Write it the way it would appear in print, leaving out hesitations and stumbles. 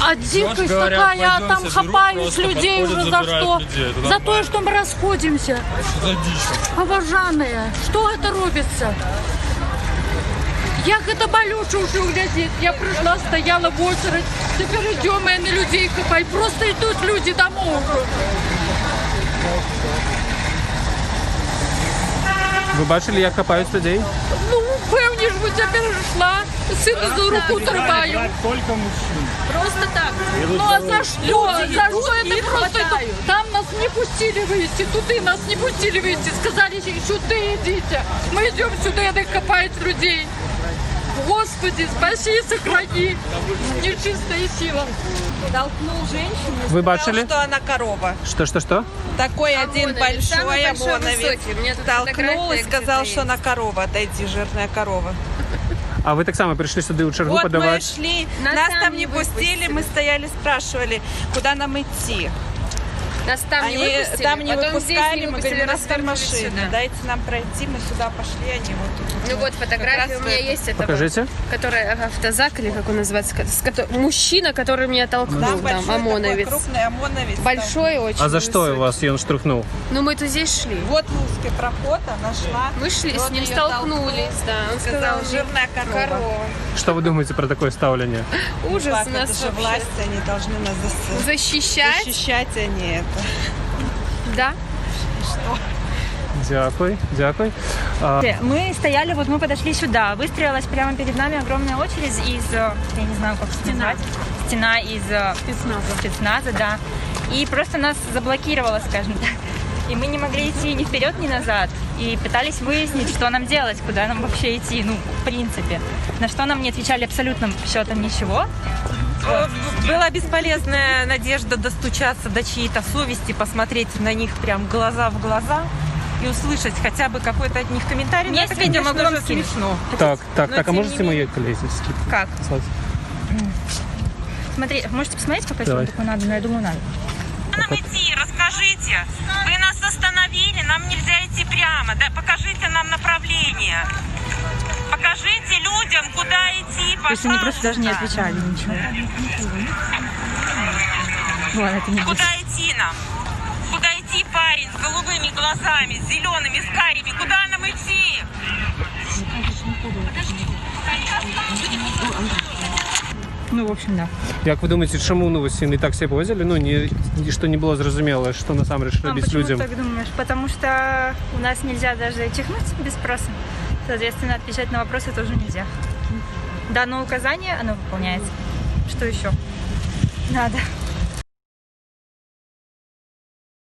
А дикость такая, а там хапают людей уже за что? За то, что мы расходимся. Что за дичь? Обожанные, что это робится? Як это болюче уже углядеть. Я пришла, стояла в очередь. Теперь идем и на людей копать. Просто идут люди домой уже. Ви бачили, як копають людей? Ну, певні ж, ви тепер йшла. Сина за руку тримаю. Только мужчин. Просто так. Ну а за что? За что это просто? Там нас не пустили выйти, туды нас не пустили выйти. Сказали, сюда идите. Мы идем сюда, это копают людей. Господи, спаси и сохрани. Нечистая сила. Толкнул женщину. Вы сказал, бачили? что она корова. Что? Такой один большой ОМОНовец высокий. У меня тут толкнул и фотография сказал, где-то что она корова. Отойди, жирная корова. А ви так само прийшли сюди у чергу Вот мы подавати? шли, Нас нас там там не не пустили, выпустили. мы стояли, спрашивали, куда нам идти. Нас там не Они выпустили, там не потом здесь выпускали, не мы выпустили, говорим, у нас две растолкнули машины, сюда. дайте нам пройти, мы сюда пошли, они вот тут. Ну вот фотография у меня есть этого, Покажите. который автозак, или как он называется, мужчина, который меня толкнул, Там там, большой такой ОМОНовец. крупный ОМОНовец. Большой очень. А за що высокий. вас він штрафнув? Ну мы тут здесь шли. Вот узкий проход, она шла. Мы шли, И с он ним её столкнулись, да. Он сказал, сказал, жирная корова. Що ви думаєте про таке ставлення? ужас Как это нас же вообще. власть, они должны нас Защищать, защищать, а не это. да. Дякую. Мы стояли, вот мы подошли сюда. Выстроилась прямо перед нами огромная очередь из, я не знаю, как это назвать, стена из спецназа, да. И просто нас заблокировала, скажем так. И мы не могли идти ни вперед, ни назад. И пытались выяснить, что нам делать, куда нам вообще идти, ну, в принципе. На что нам не отвечали абсолютным счетом ничего. Была бесполезная надежда достучаться до чьей-то совести, посмотреть на них прям глаза в глаза и услышать хотя бы какой-то от них комментарий. Есть это, видео, конечно могу вам же, скинуть. смешно. Так, Но а тем можете не мої колезі? Как? Смотри, можете посмотреть, пока Давай. такое надо, но я думаю, надо. Нам идти, расскажите. Вы нас остановили, нам нельзя идти прямо. Да, покажите нам направление. Покажите людям, куда идти, То есть пожалуйста. они просто даже не отвечали ничего. Ладно, это не будет. Куда идти нам? Куда идти, парень, с голубыми глазами, с зелеными, с карими? Куда нам идти? Ну, в общем, да. Як ви думаєте, чому всі не так себе поводили? Ну, що не було зрозуміло, що насамперед робити Почему людям? так думаешь? Потому что у нас нельзя даже чихнуть без спроса. Соответственно, отвечать на вопросы тоже нельзя. Дано указание, оно выполняется. Что еще? Надо.